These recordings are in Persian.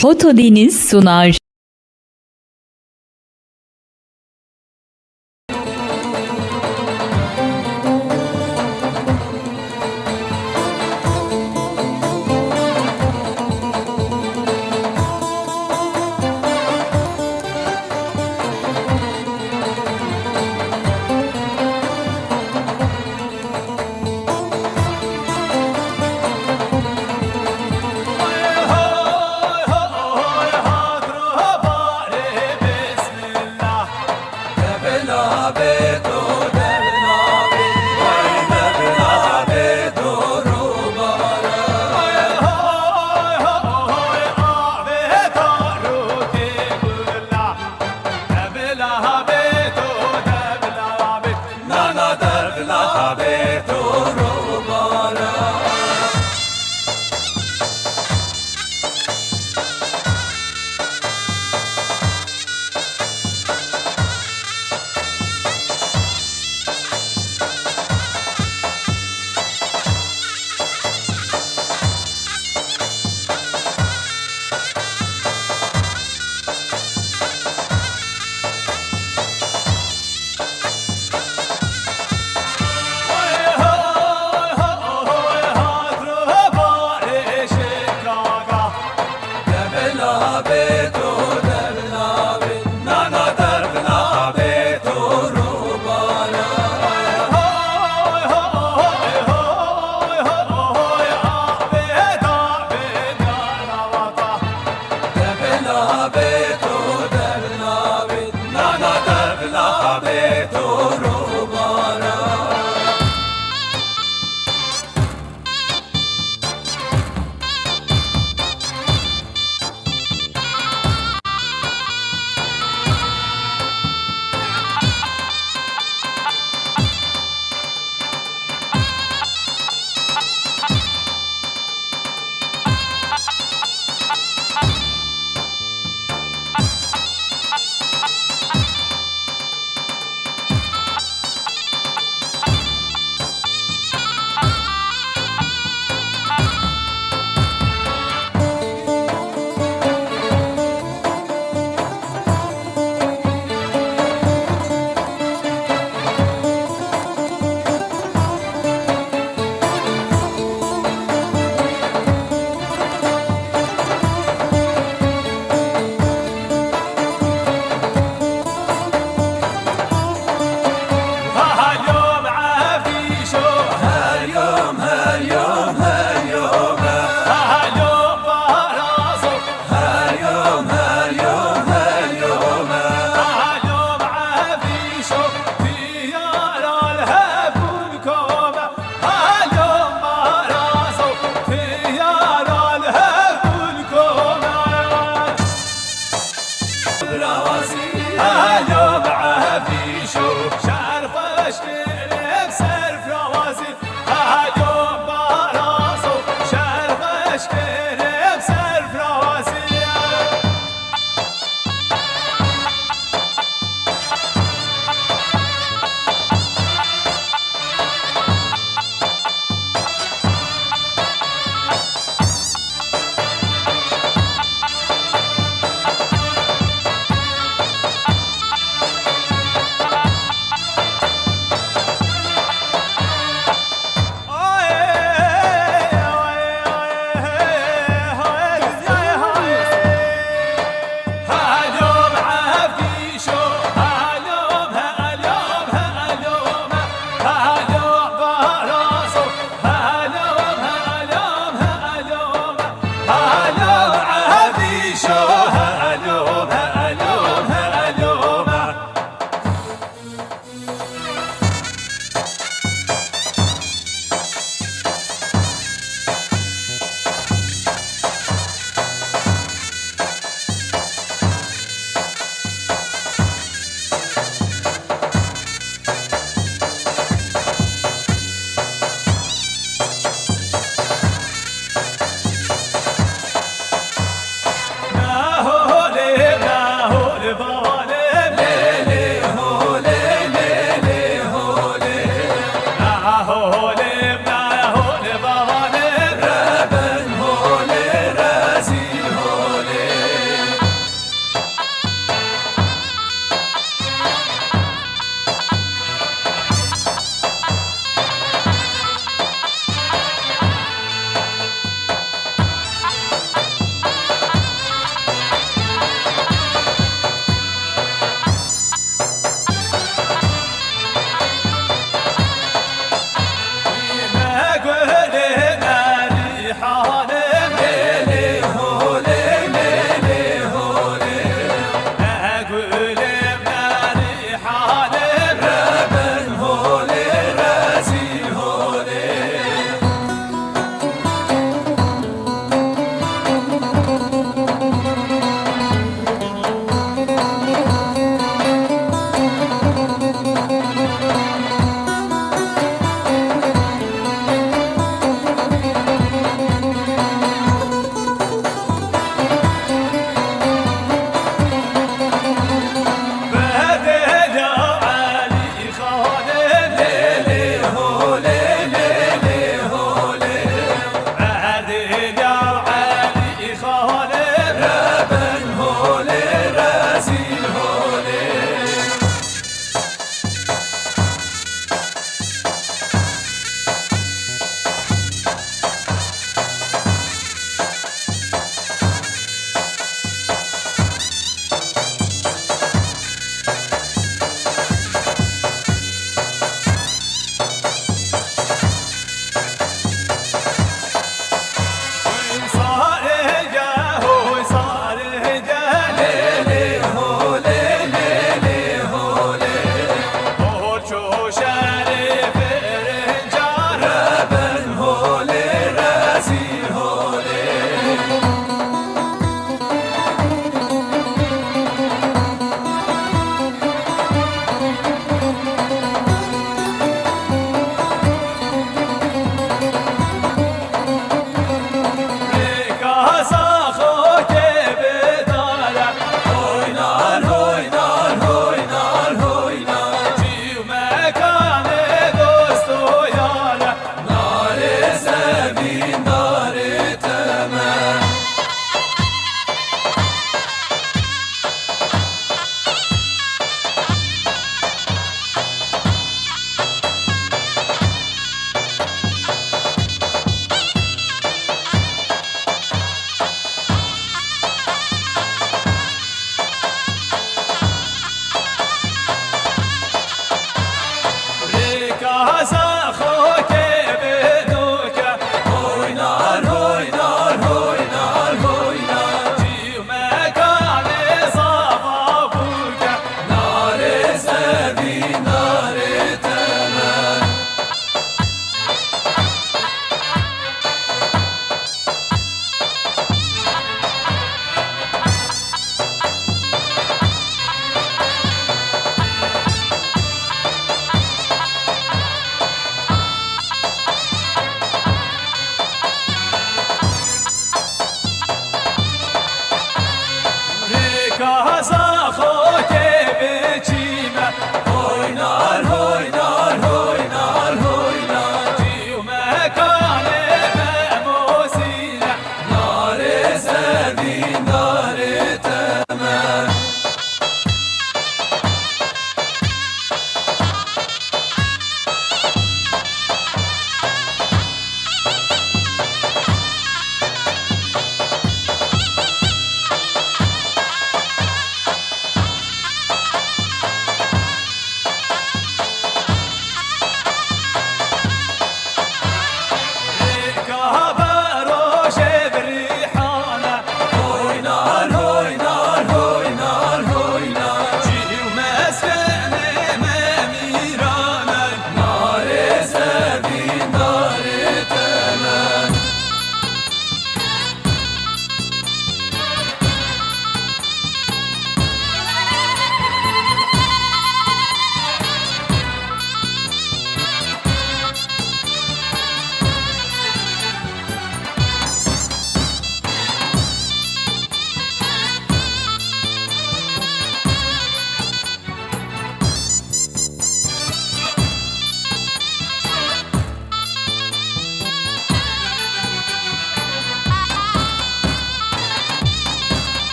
Foto Deniz sunar.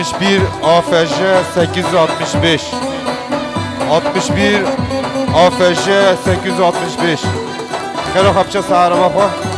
...61 AFJ 865 61 AFJ 865 خیلی خوب چه سهر بخوا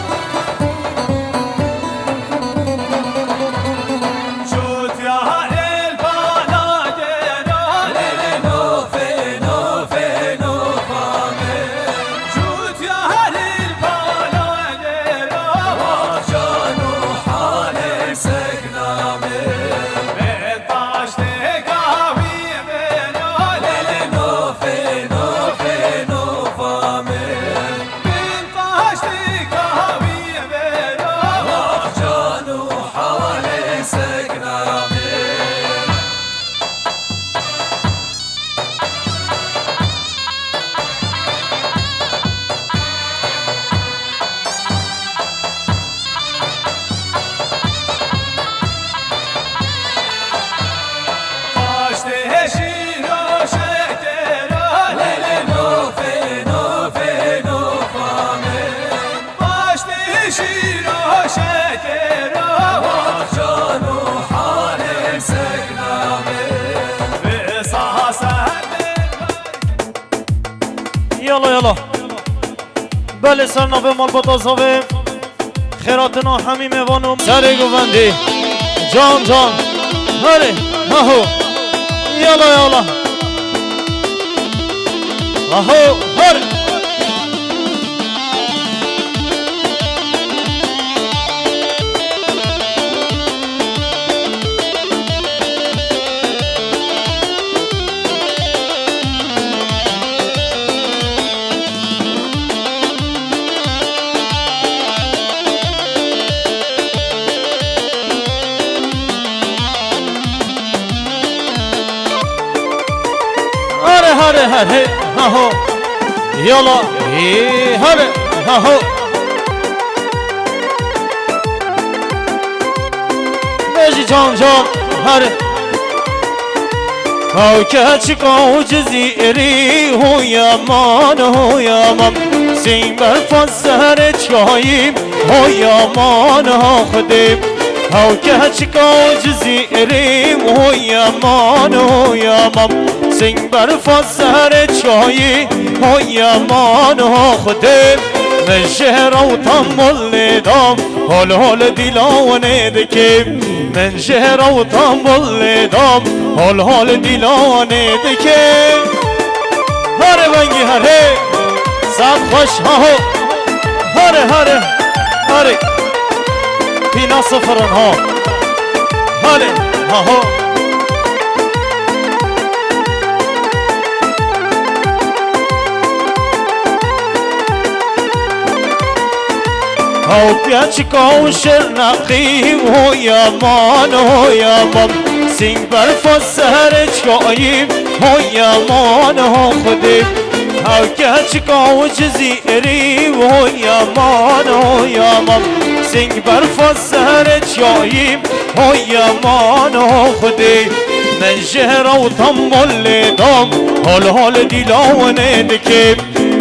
يلا يلا بله سرنا به مال بطازاوه خیراتنا حمیم وانم سر گوونده جان جان هره اهو يلا يلا اهو هره هره هره اهو يلا هره اهو ماشي جان جان هره هاو كاتشكو جزيري هو يا مان هو يا مان سين برفاس سهر چايم هو يا مان ها خديم هاو كاتشكو جزيري هو يا مان هو يا مان سنگ برفاس سهر چایی ها یمان ها خودم من شهر و تنبول ندام حال حال دیلانه دکیم من شهر و تنبول ندام حال حال دیلانه دکیم هره بنگی هره سب خوش ها هره هره هره پینا سفران ها هره ها هاو پیاچکو شرنقی هو یا مان سنگ برفاس سهر چاییم هو یا مان ها خودیم هاو پیاچکو جزیری هو یا مان سنگ برفاس سهر چاییم هو یا مان ها خودیم من شهر و تنبول دام حال حال دیلانه دکیم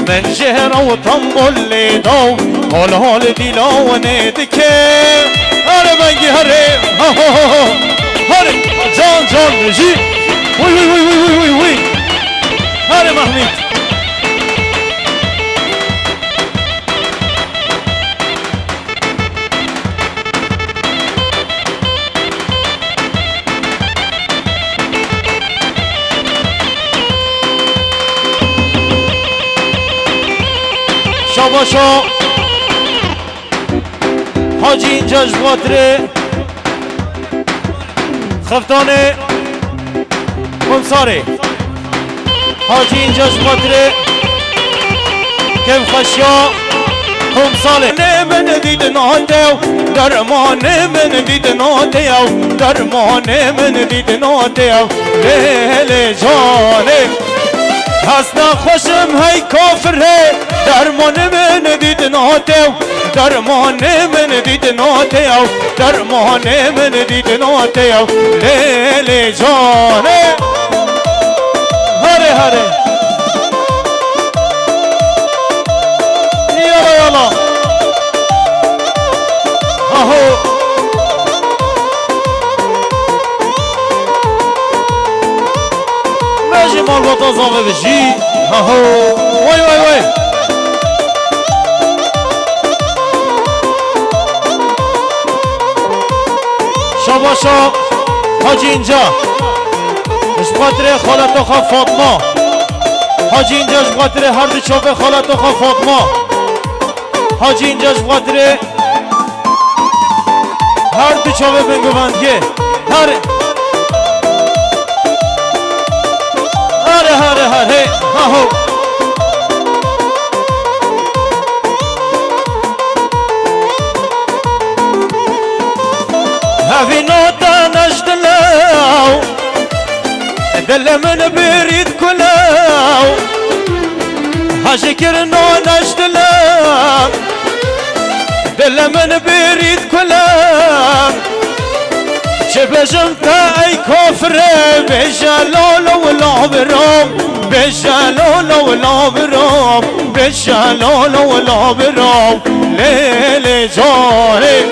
من شهر و تنبول دام حال حال دیلانه دکیم هره بنگی هره هره جان جان رجی وی وی وی وی وی وی هره محمید شاباشا حاجی اینجا جواتره خفتانه کنساره حاجی اینجا جواتره کم خشیا کنساله من دید نادیو درمان من دید نادیو درمان من دید نادیو لیل جانه هسنا خوشم هی کافره درمان من دید ناتو درمان من دید ناتو درمان من دید ناتو لیلی جانه هره هره یالا یالا آهو بجی مال باتا زاوه بجی آهو وای وای وای شاباشا حاجی اینجا اشباطر خالت خواه فاطمه حاجی اینجا اشباطر هر دو چوبه خالت خواه فاطمه حاجی اینجا اشباطر هر دو چوبه بنگوندگه هره هره هره هره هاهو هفی نوتا نشتلاو دل من برید کلاو هشکر نو نشتلاو دل من برید کلاو چه بجم تا ای کافره بجلال ولا برام بجلال ولا برام بجلال ولا برام لیلی جانه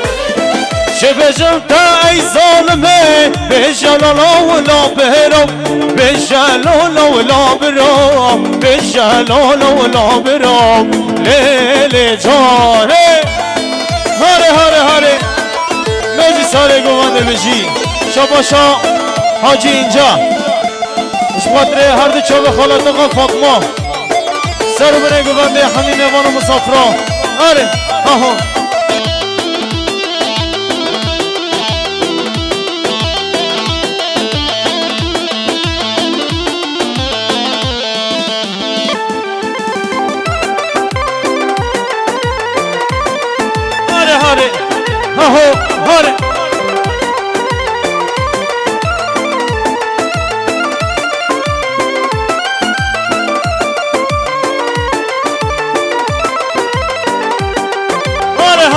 چه بجم تا ای ظالمه بجلال ولا برام بجلال ولا برام بجلال ولا برام لیلی جانه هره هره هره مجی ساره گوانده بجی شاباشا حاجی اینجا اشباطره هر دو چوب خالت آقا فاطمه سر بره گوانده همین میوان و مسافران آره آها آره آره آها آره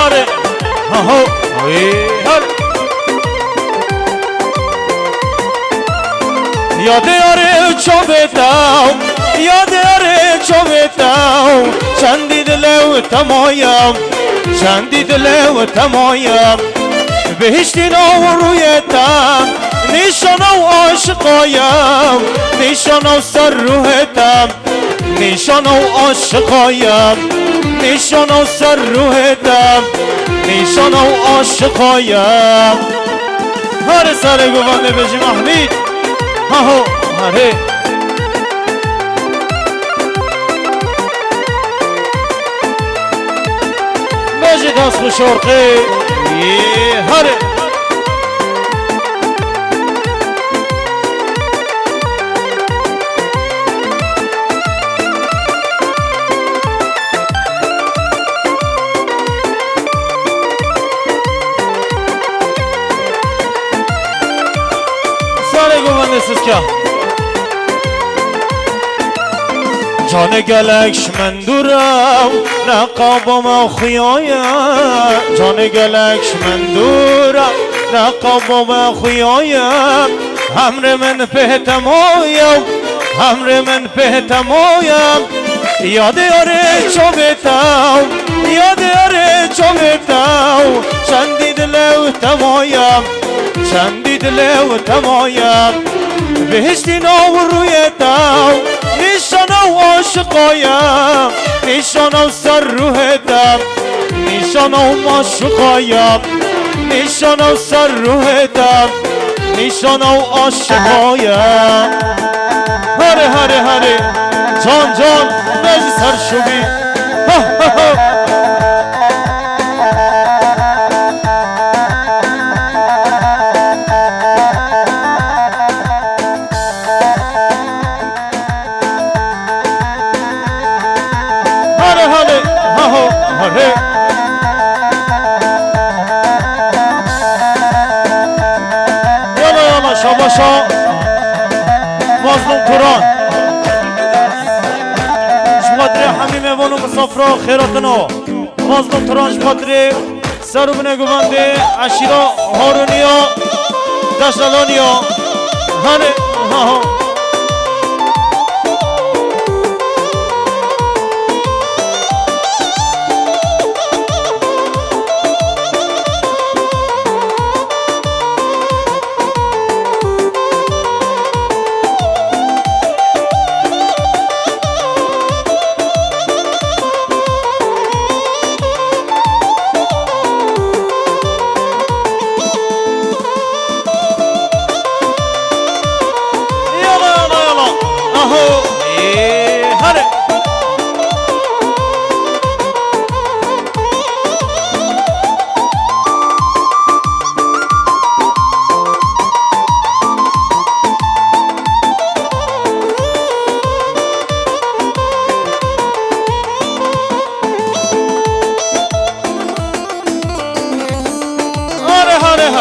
هاره هاهو هاره یاد یاره چوبتاو یاد یاره چوبتاو چندی دلو تمایم چندی دلو تمایم بهشتی نو رویتم نشانو عاشقایم نشانو سر روحتم نشانو عاشقایم نشانو سر روحتم نشانو عاشقایم هر سر گوانده بجی محمید هاهو هره بجی دست بشرقه هره جان گلکش من دورم نقابم خویایم جان گلکش من دورم نقابم خویایم همر من پهتمایم همر من پهتمایم یاد یاره چوبتاو یاد یاره چوبتاو چندی دلو تمایم چندی دلو تمایم بهشتی نو رویتاو نشانو عاشقایم نشانو سر روحتم نشانو معشقایم نشانو سر روحتم نشانو عاشقایم هره هره هره جان جان مجی سر شبی شاباشا مظلوم توران همه میوانو مسافرا خیراتنو مازلو ترانش خاطری سرو بنه گوانده عشیرا هارونیا دشتالانیا هنه ها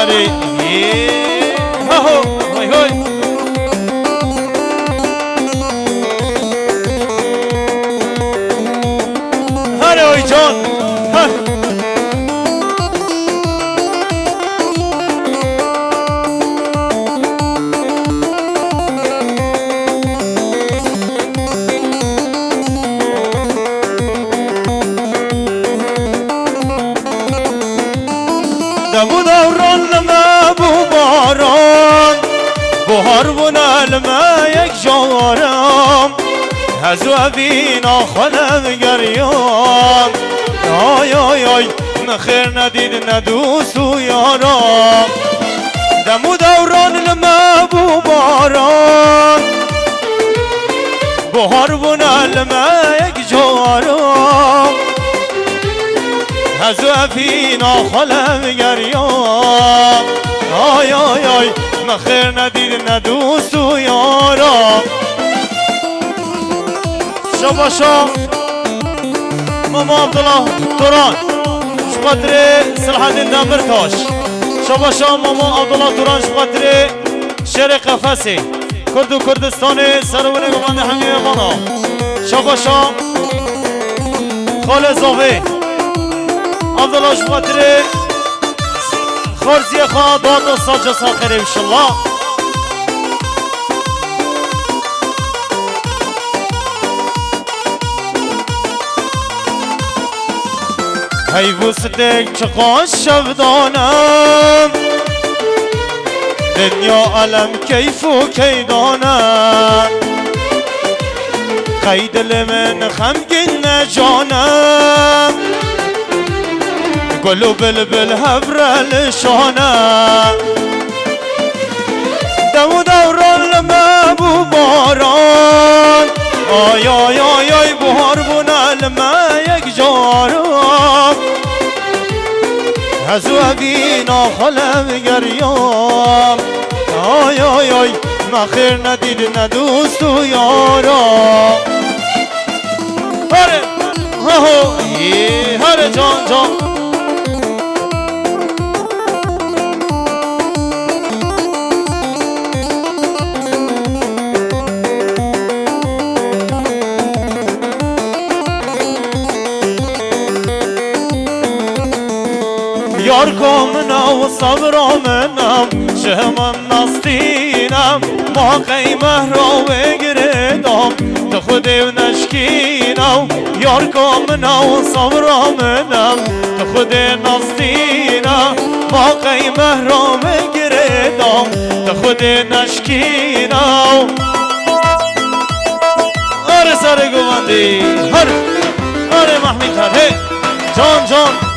هری ها هو هوی هوی هری هوی جان دمو دوران لما بو باران بهار بنا لما یک جارم هزو ابینا خلم گریان آی آی آی نخیر ندید ندوست و یارم دمو دوران لما بو باران بهار بنا لما یک جارم هزو افینا خلم گریان آی آی آی نخیر ندید ندوست و یارم شباشا ماما عبدالله توران شقدر صلاح الدین دمرتاش شباشا ماما عبدالله توران شقدر شهر قفصی کرد و کردستان سرونه گماند همه مانا شباشا خال زاوی عبدالله شقدر خارزی خواه داد و ساجا ساخره انشالله هیوستک چقا شبدانم دنیا علم کیف و کیدانم قیدل من خمگین نجانم گل و بلبل هبرل شانم دو دوران لما بو باران آی آی آی آی بهار بنا لما یک جارم هزو ابینا خلم گریام آی آی آی نخیر ندید ندوست و یارم هره ها ها هره جان جان یار کامنا و صبرامنم شهمم نستینم ما قیمه را بگردم تو خودی و نشکینم یار کامنا و صبرامنم تو خودی نستینم ما قیمه را بگردم تو خودی نشکینم آره سر گواندی آره محمید هر هی جان جان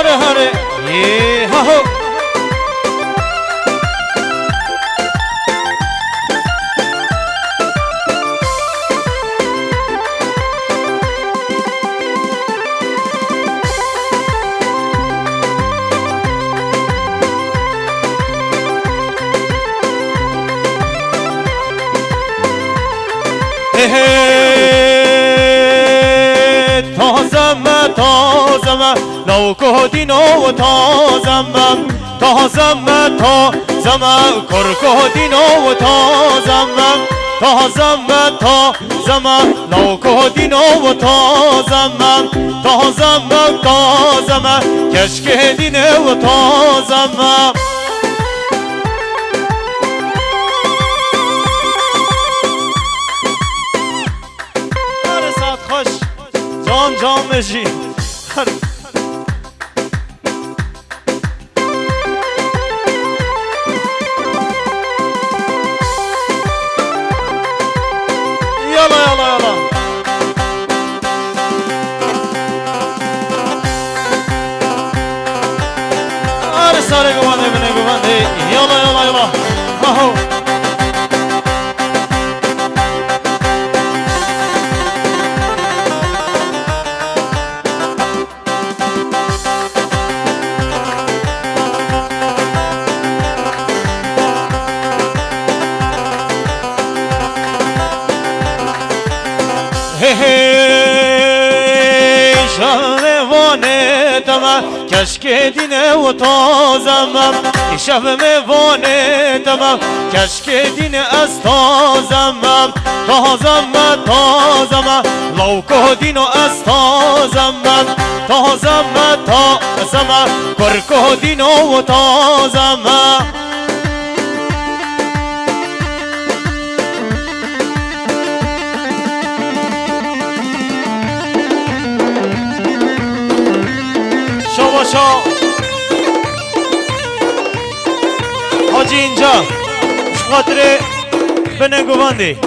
هره هره یه ها هو تازم لو کهدینو تازم تازم کرکهدینو تازم لو کهدینو تازم کشکهدینو تازم جام مجی یالا یالا یالا آره ساره گوانده بینه گوانده یالا یالا یالا آهو کشک دینه و تازم شب میوانه تمام کشک دینه از تازم لوکو دینو از تازم کرکو دینو و تازم شو حاجی اینجا شخاطره بنگو بنده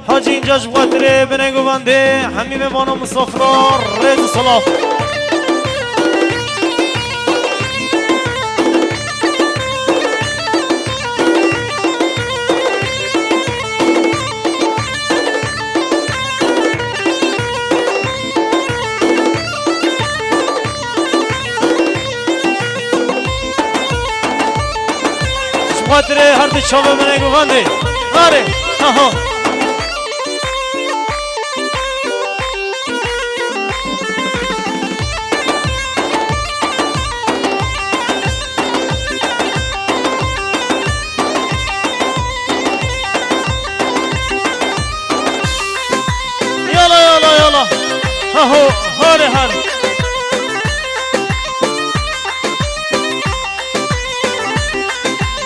حاجی اینجا شخاطره بنگو بنده همین موانا مسافرار رز صلاف خاطره هر دو شابه منه گوانده آره آها یالا یالا یالا آهو هاره هاره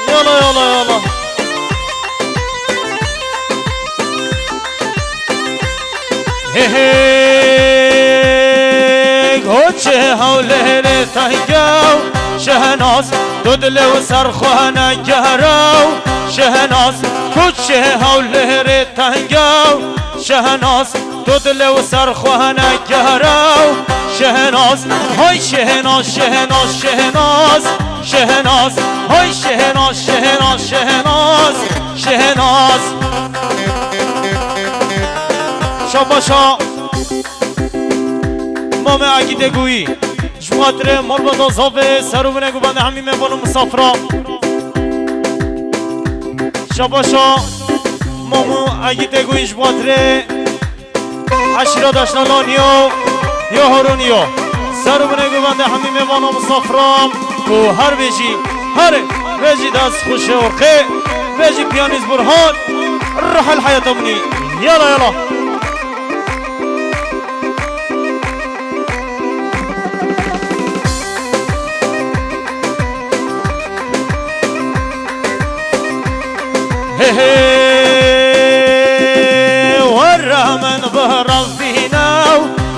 يلا يلا يلا هي هي گوچه حوله تهیگو شهناز دودل و سرخوانه گهرو شهناز گوچه حوله تهیگو شهناز دودل و سرخوانه گهرو شهناز های شهناز شهناز شهناز شهناز های شهناز شهناز شهناز شهناز شاباشا مام عقیده گویی جواتره مال با دازاوه سرو بنگو بنده همین میبانو مسافرا شاباشا مامو عقیده گویی جواتره عشیرا داشنالانیو یا هارونیو سرو بنگو بنده همین میبانو مسافرام و هر بیجی هر بیجی دست خوش و خیر بیجی پیانیز برهان روح الحیات امنی یالا یالا والرحمن بهرب فينا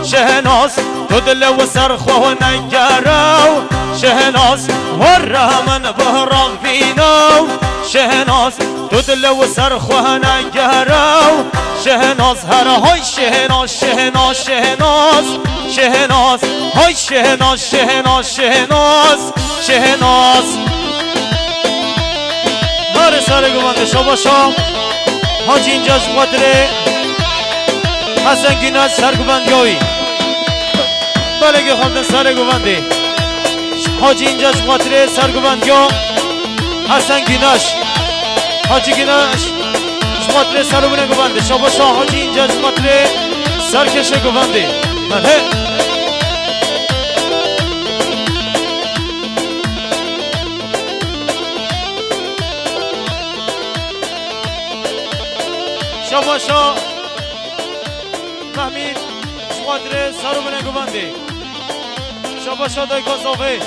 شهناز تدل وسرخو نجارو شهناز وره من بهرام فينو شهناز دودل و سرخوه نگرو شهناز هر های شهناز شهناز شهناز شهناز های شهناز شهناز شهناز شهناز هر سر گوانده شو باشم حاجی اینجاش بخاطره حسن گیناز سر گوندگاهی بلگه خواندن سر گوانده حاجی اینجاش بخاطره سر گوندگاه حسن گیناش حاجی گیناش بخاطره سر بونه گوانده شو باشم حاجی اینجاش بخاطره سر کشه گوانده هله شاباشا محمید شوادره سارو بنه گوانده شاباشا دای کازاوه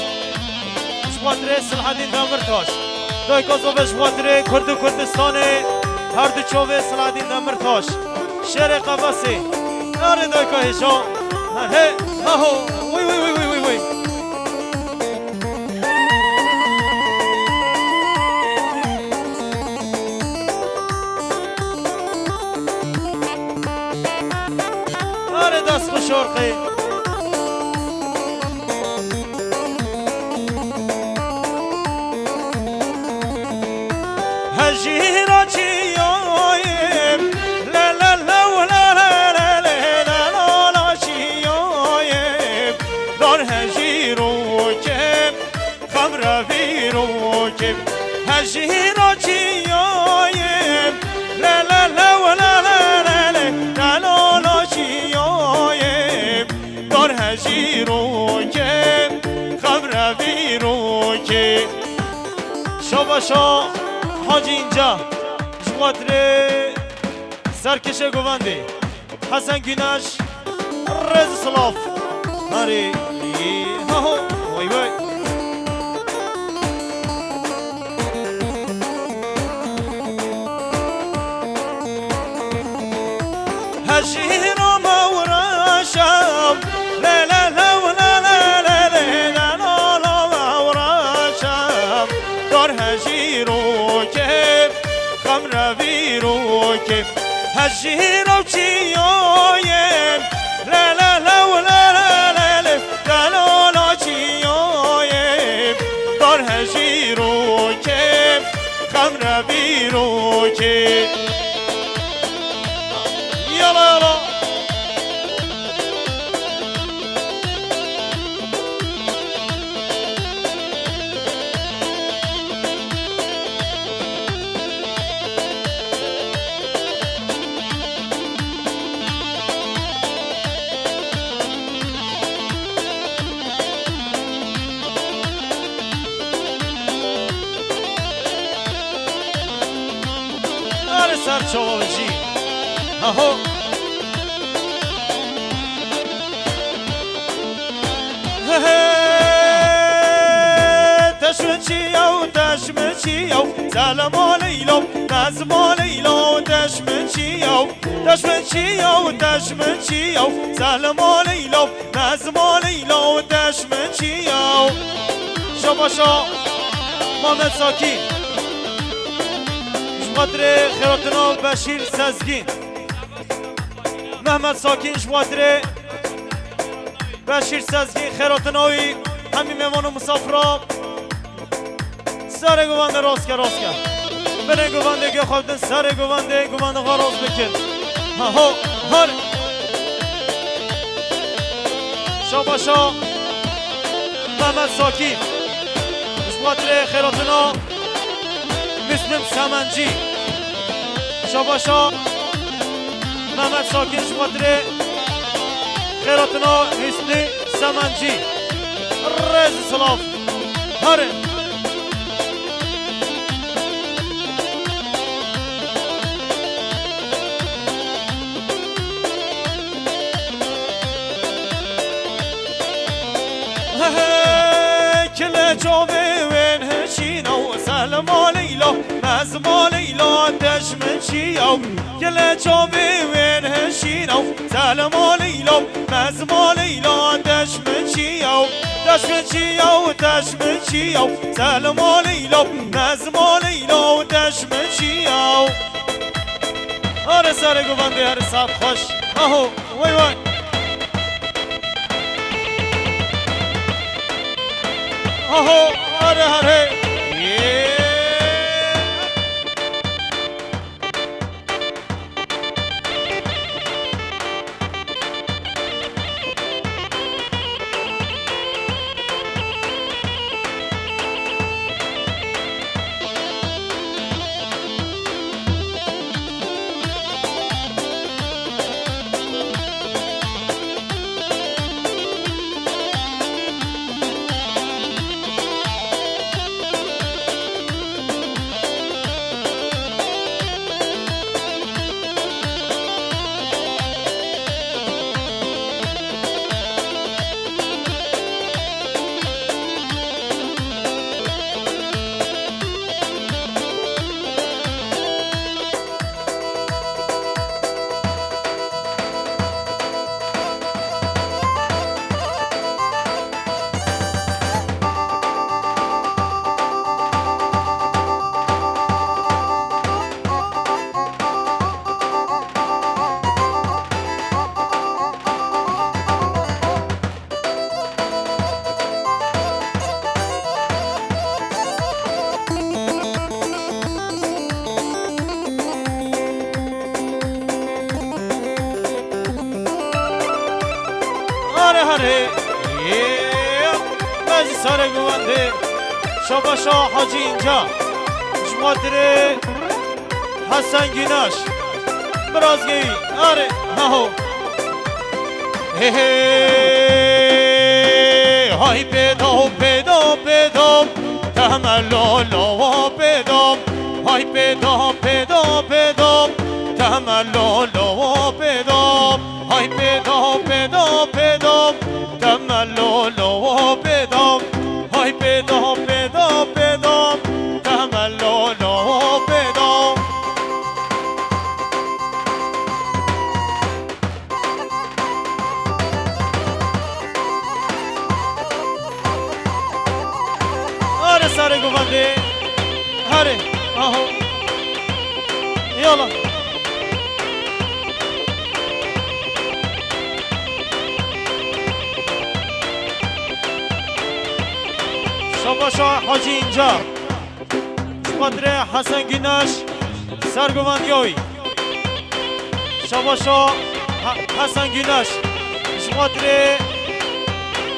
شوادره سلحدین دامرتاش دای کازاوه شوادره کرد و کردستان هر دو چوه سلحدین دامرتاش شهر قباسه ناره دای کاهشا هه هاهو وی وی وی وی وی دست خوشورقی هجی را چیایم لا لا لا لا لا لا لا لا چیایم دار هجی رو کم خمر وی رو کم هجی را چیایم لا لا لا لا لا لا لا لا چیایم دار هجی رو کم خمر وی رو کم شاباشا حاجی اینجا شوادره سرکشه گوانده حسن گیناش رز سلاف هاری هاهو وای وای هجی رو موراشم لا لا لا لا لا لا لا لا لا موراشم دار هجی رو روی رو که هجی رو چیایم لا لا لا لا لا لا لا لا چیایم دار هجی رو که خم روی رو که یالا یالا سر چاوجی اهو تشمچی او تشمچی او سلام علیلو نظم علیلو تشمچی او تشمچی او تشمچی او سلام علیلو نظم علیلو تشمچی او شباشا محمد ساکی شوادره خیراتنا بشیر سزگین محمد ساکین شوادره بشیر سزگین خیراتناوی همین مهمان و مسافرا سر گوانده راست که بره گوانده گه خوابدن سر گوانده غراز بکن ها هر شاباشا محمد ساکین شوادره خیراتنا مسلم سمنجی شاباشا محمد ساکن شوادره خیراتنا حسنی سمنجی رز سلاف هره کل جاوه وین هشینو شياو سلم ليلو مزم ليلو دشمن شياو كل جوبي وين هشينو سلم ليلو مزم ليلو دشمن شياو دشمن شياو دشمن شياو سلم ليلو مزم ليلو دشمن شياو آره سر گوبنده هر ساعت خوش اهو وای وای اهو آره آره هره بعضی سر گونده شاباشا حاجی اینجا جمادره حسن گیناش برازگی آره هاهو های پیدا پیدا پیدا تحمل لا پیدا های پیدا پیدا پیدا تحمل لا پیدا های پیدا پیدا پیدا تحمل لا پیدا های پیدا پیدا پیدا تحمل لا پیدا آره سر گوونده هره آهو یالا شاباشا حاجی اینجا شمادره حسن گیناش سرگووندیوی شاباشا حسن گیناش شمادره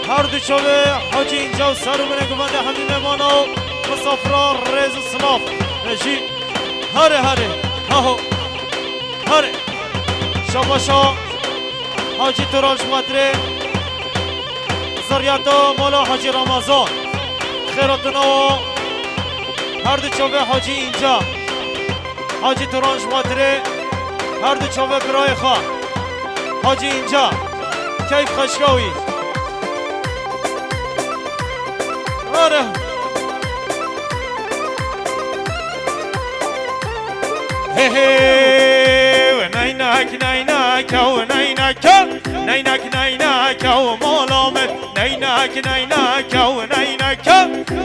هر دو چوه حاجی اینجا و سرگوونه گوونده همین ممانا مسافران ریز و سلاف جی هره هره هاهو هره شاباشا حاجی ترال شمادره زریاتا مولا حاجی رمضان خیراتونو هر دو چوبه حاجی اینجا حاجی ترانش ماتره هر دو چوبه برای خواه حاجی اینجا کیف خشکاوی آره هی هی و نینک نینک و نینک نینک نینک و مالامت نینک نینک و نینک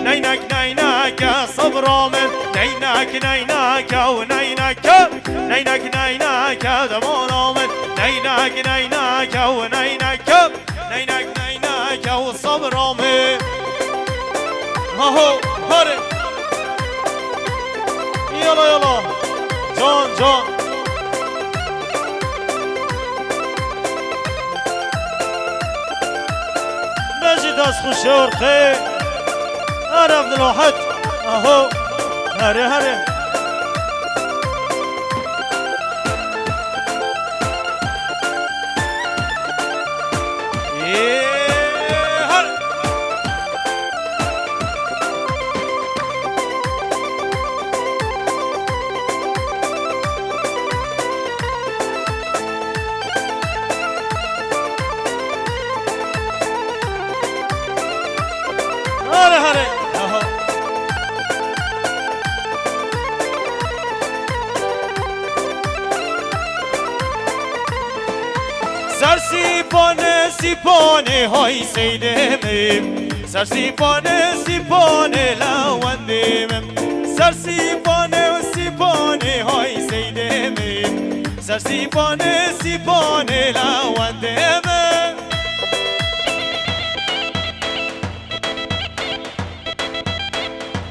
نینک نینک صبرامت نینک نینک و نینک نینک نینک دمالامت نینک نینک و نینک نینک نینک و صبرامت هاهو هره یالا یالا جان جان دست خوش ارخه هر عبدالواحد اهو هره هره سیپانه های سیدمیم سر سیپانه لوندیم سر سیپانه های سیدمیم سر سیپانه لوندیم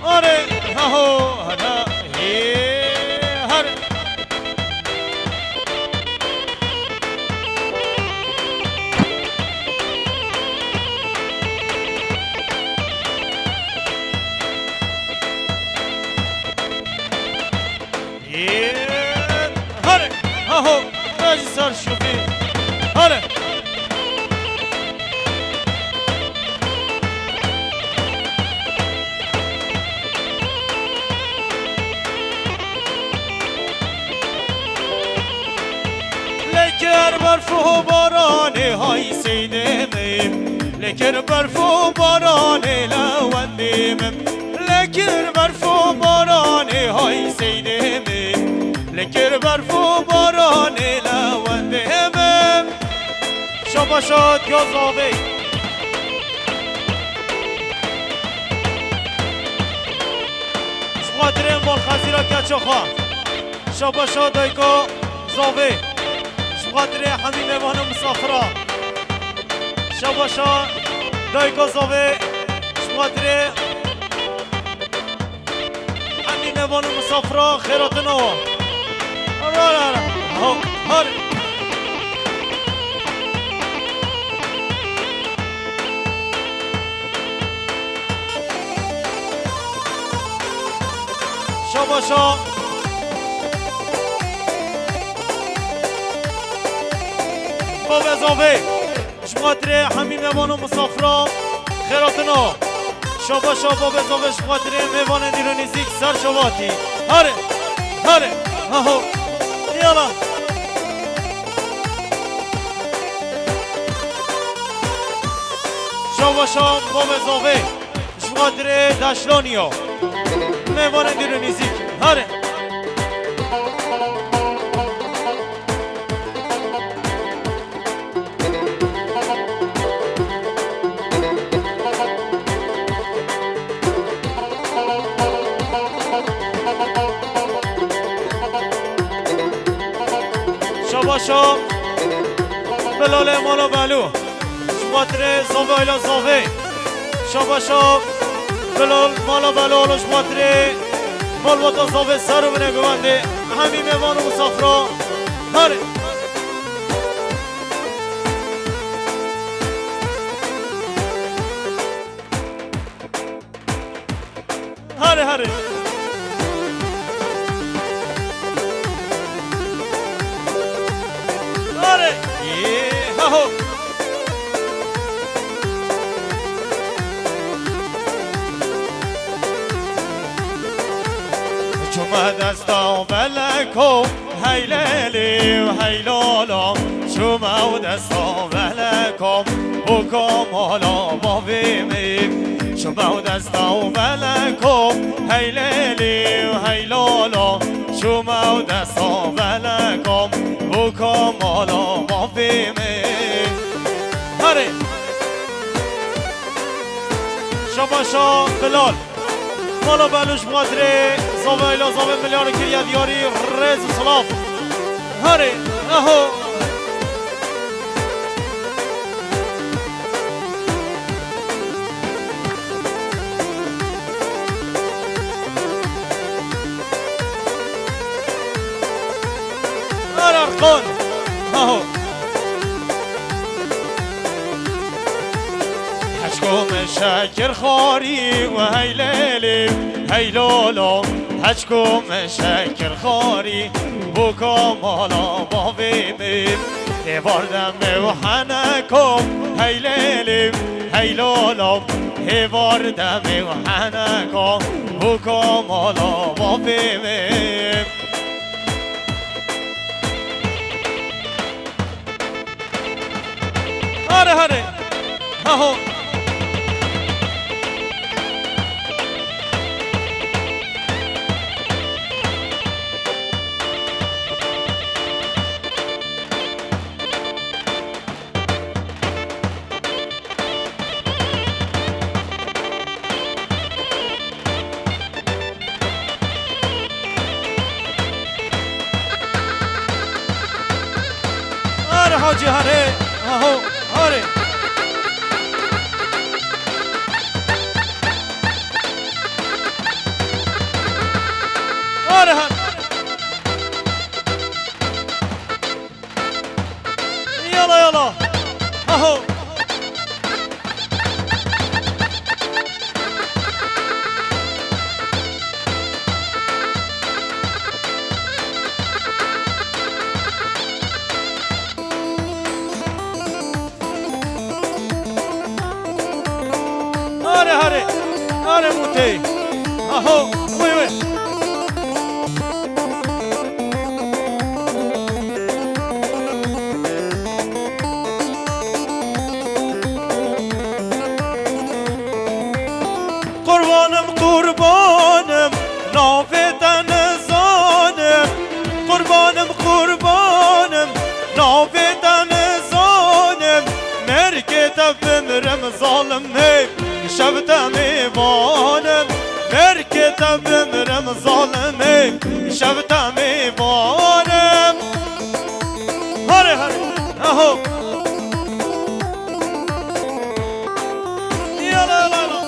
آره هاهو هدا هر هره هاهو راجی سر شوفی هره لکر برف و بارانه های سیدمیم لکر برف و بارانه لوندیم لکر برف و بارانه های سیدمیم لکر برف و بارانه لوندیم شما شاد گذابه شخاطرین بال خزیرا کچو خواه شما شاد دایکا زابه شخاطر همین میوان مسافرا شباشا دایکا زاوه شخاطر همین میوان مسافرا خیراتنو را هر شباشا بابا زاوه شخاطر همین میوان و مسافرا خیراتنا شابا بابا زاوه شخاطر میوان دیرونیزیک سر شواتی هره هاهو یالا شابا بابا زاوه شخاطر دشلانیا میوان دیرونیزیک هره شاباشا بلال مالا بلو شخاطر زاوه ایلا زاوه شاباشا بلال مالا بلو آلا شخاطر مالواتا زاوه سر رو بنه ببنده همین میوان و مسافرا هره هره هاهو چوم دستا بلکو هیللی و هیلالا چوم دستا بلکو بکم حالا با بیمیم چوم دستا بلکو هیللی و هیلالا چوم دستا بلکو بکم حالا با بیمیم هره شباشا بلال مالا بلوش بخاطر زاوه ایلا زاوه ملیار کریه دیاری رز و صلاف هره اهو هره ارقان اهو هشکم شکر خاری و هیلیلی هیلالا هشکم شکر خاری بکم حالا با بیمیم هواردم و حنکم هیلیلی هیلالا هواردم و حنکم بکم حالا با بیمیم هره اهو حاجی هره اهو هره هره هره يلا يلا اهو هره هره هره موتي اهو وي وي قربانم قربانم نافتن زانم قربانم قربانم نافتن زانم مرکت بمرم ظالم هی شبتم ایوانم مرکت بمرم ظالم هی شبتم ایوانم هره هره اهو یالا یالا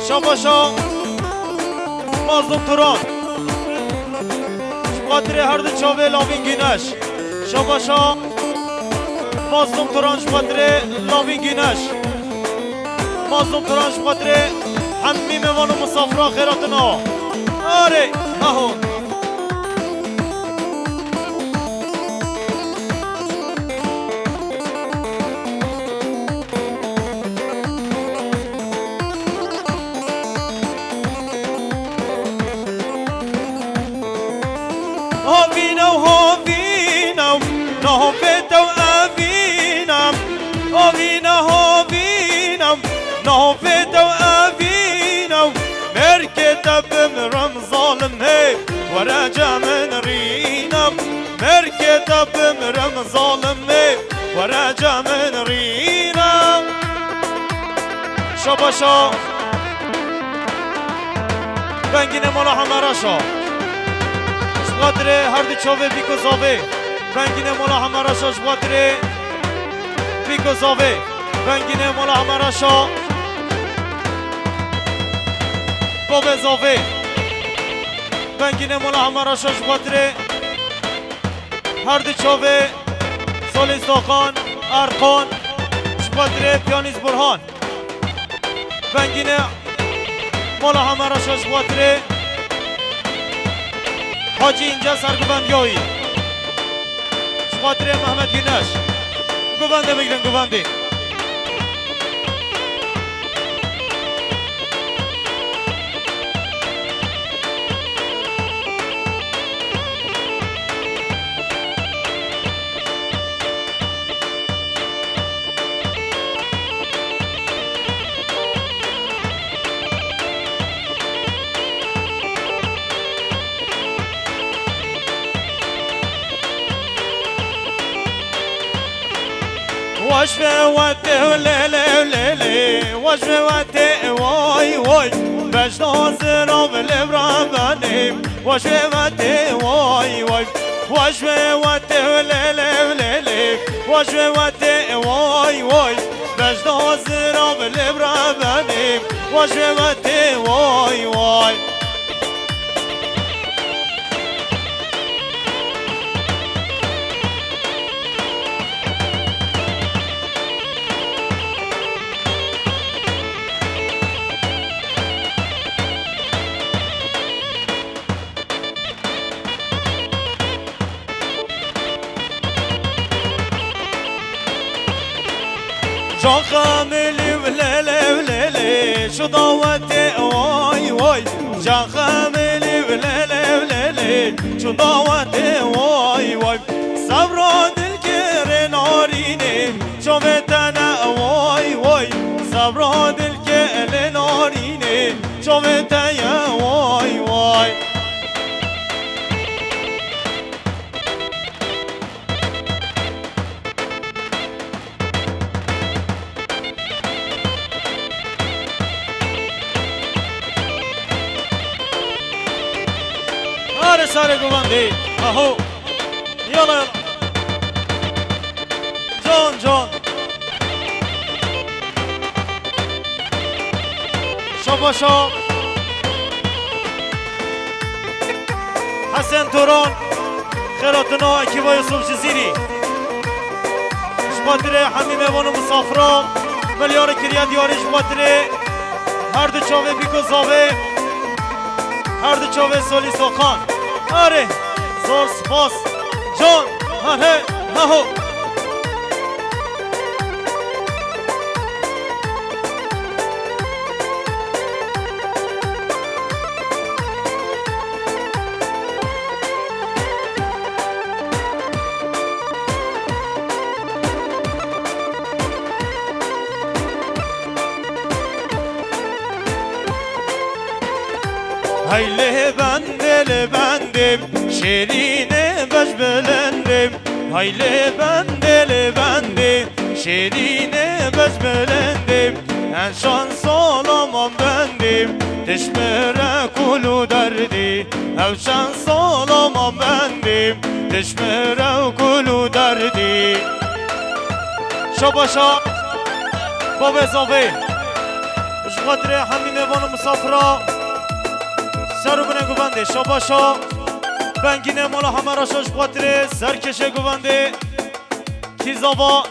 شاباشا مازدم توران شباتره هر دو چاوه لاوین گینش شاباشا مازدم توران شباتره لاوین گینش مازدم توران شباتره هممی میوان و مسافرها خیراتنا آره اهو هاوینو هاوینو نهفتو اوینم هاوینو هاوینم نهفتو اوینم مرکت بمرم ظالم هی ورجع من رینم مرکت بمرم ظالم هی ورجع من رینم شاباشا بنگین مولا همراشا شباتره هر دو چاوه بیکو زاوه بنگین مولا همراشا شباتره بیکو زاوه بنگین مولا همراشا بابه زاوه بنگین مولا همراشا شباتره هر دو چاوه سالیستاخان ارخان شباتره پیانیز برهان بنگین مولا همراشا شباتره حاجی اینجا سرگوبندیایی شباتره محمد گینش گوبنده بگیرن گوبنده واش فواتي وليلي وليلي واش فواتي واي واي باش نوصل بالبراماني واش فواتي واي واي واش فواتي وليلي وليلي واش فواتي واي واي باش نوصل بالبراماني واش فواتي واي واي جان خاملي وليلي وليلي شو ضوتي واي واي جان خاملي وليلي وليلي شو ضوتي واي واي صبران الكير ناريني شوفت انا واي واي صبران الكير ناريني شوفت يا واي واي سارے گوبندے اهو يلا يلا جان شاباشا حسن توران خیراتنا اکیبا یوسف جزیری شباتره همی میوان و مسافران ملیار کریا دیاری شباتره هر دو چاوه بیکو زاوه هر دو چاوه سالی ساخان آره زور سپاس جان هنه ههو Hayle bende bendim şerine baş belendim Hayle bende bendim şerine baş belendim En şans olamam bendim Teşmere kulu derdi Ev şans olamam bendim Teşmere kulu derdi Şabaşa Baba zavi Şuhatire hamim evanı musafra سر بنه گوونده شاباشا بنگینه مالا همه را شاش بخاطره سرکشه گوونده کی زاوا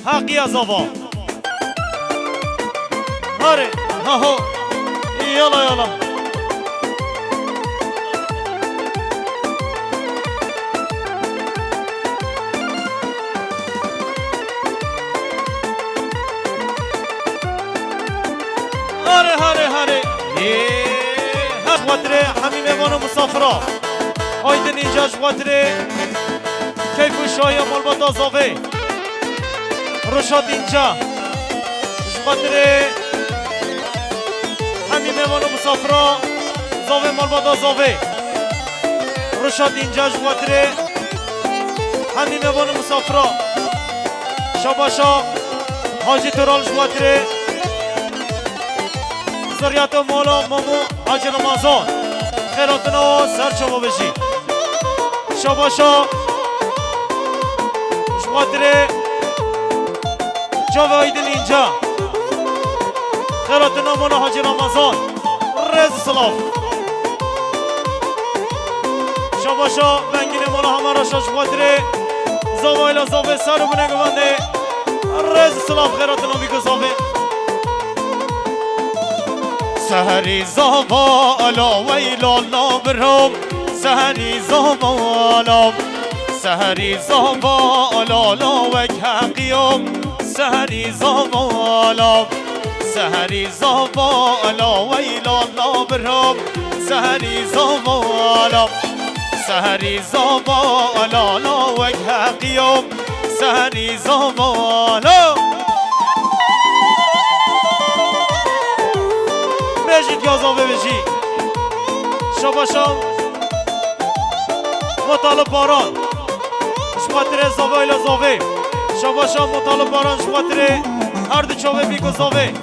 حقی زاوا هاره هاهو یالا یالا شواتره همین میوان مسافرا آیدن اینجا شواتره کیف و شاهی مال با زاوه روشاد اینجا شواتره همین میوان مسافرا زاوه مال با زاوه روشاد اینجا شواتره همین میوان مسافرا شاباشا حاجی ترال شواتره زریات و مولا مامو حاج رمضان خیراتنا سر شما بشی شاباشا شواتره جاوه آیدن اینجا خیراتنا مولا حاج رمضان رز سلاف شاباشا بنگین مولا همه راشا شواتره زاوه ایلا زاوه سر بونه گوانده رز سلاف خیراتنا بیگو زاوه سهری زوالا ویلا لابرم سهری زوالا سهری زوالا لاوک حقیم سهری زوالا سهری زوالا ویلا لابرم سهری زوالا سهری زوالا لاوک حقیم سهری زوالا بجید یازاوه بجی شاباشا مطالب باران شباتره زاوه ایلا زاوه شاباشا مطالب باران شباتره هر دو چاوه بیگو زاوه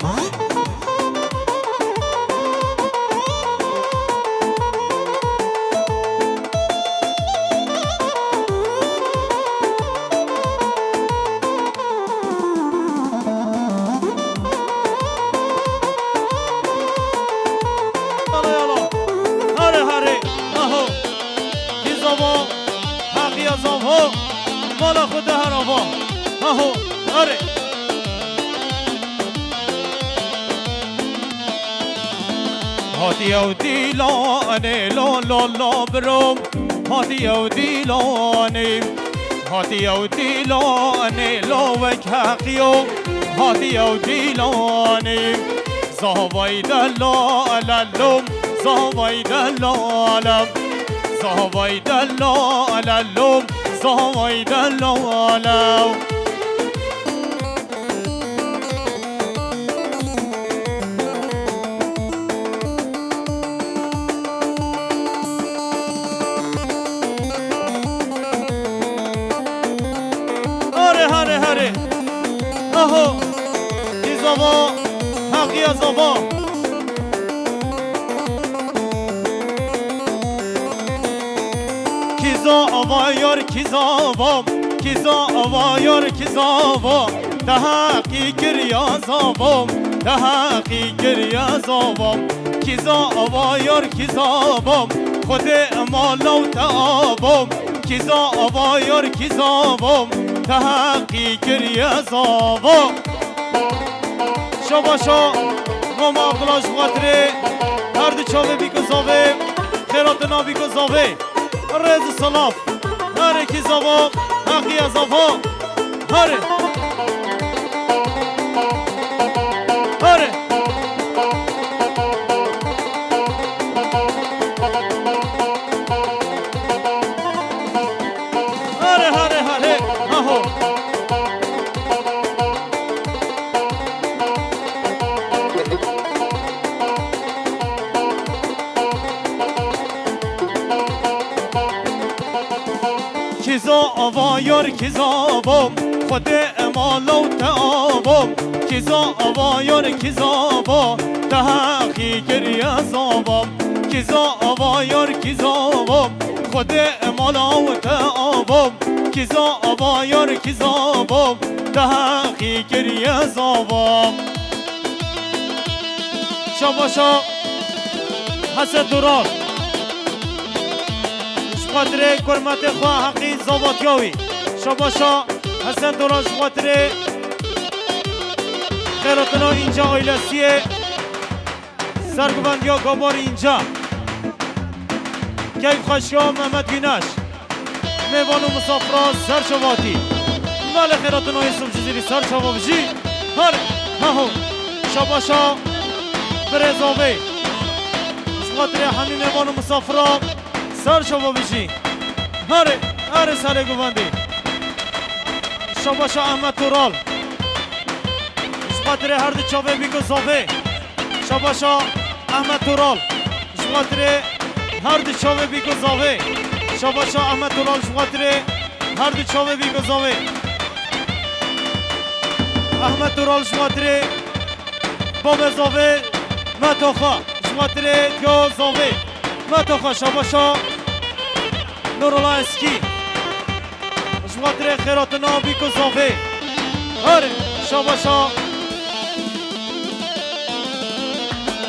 مالا خود هر آوا هاهو آره هادی او دیلانه لا لا لا بروم هادی او دیلانه هادی او دیلانه لا وک حقیو هادی او دیلانه زاوای دلالم زاوای دلالم زاوای دلالم زاوای دلالم هره هره هره اهو کی زاوا حقی زاوا کی کیزا آوا یار کیزا وام کیزا آوا یار کیزا وام تحقی کریا زاوام تحقی کریا زاوام کیزا آوا یار کیزا وام خود مالو تابام کیزا آوا یار کیزا وام تحقی کریا زاوام شاباشا ماما عبدالله خاطره هر دو چاوه بی گذاوه خیرات نابی گذاوه رز سلاف هر کی زاوا حقی از آفا هره هره هره هره هره اهو کیزا آوا یار کیزا بام خود امالو تابام کیزا آوا یار کیزا با تحقی کریا زابام کیزا آوا یار کیزا بام خود امالو تابام کیزا آوا یار کیزا بام تحقی کریا زابام شاباشا حسد دوران خاطر کرمت خواه حقی زاباتیاوی شاباشا حسن دوران خاطر خیراتنا اینجا آیلسیه سرگوندیا گابار اینجا کیف خشیا محمد گینش میوان و مسافرا سر شواتی مال خیراتنا یسوف جزیری سر شوابجی هر هاو شاباشا برزاوی خاطر همین میوان و مسافرا سر شما بشی هره سر گوندی شاباشا احمد تورال شخاطر هر دو چاوه بیگو زاوه شاباشا احمد تورال شخاطر هر دو چاوه بیگو زاوه شاباشا احمد تورال شخاطر هر دو چاوه بیگو زاوه احمد تورال شخاطر بام زاوه متاخا شخاطر یا زاوه متاخا شاباشا نورولا اسکی شخاطر خیراتنا بیکو زاوه هره شاباشا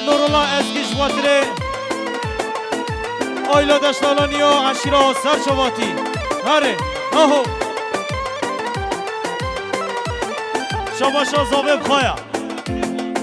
نورولا اسکی شخاطر آیلا دشتالانیا عشیرا سر شواتی هره اهو شاباشا زاوه بخوایا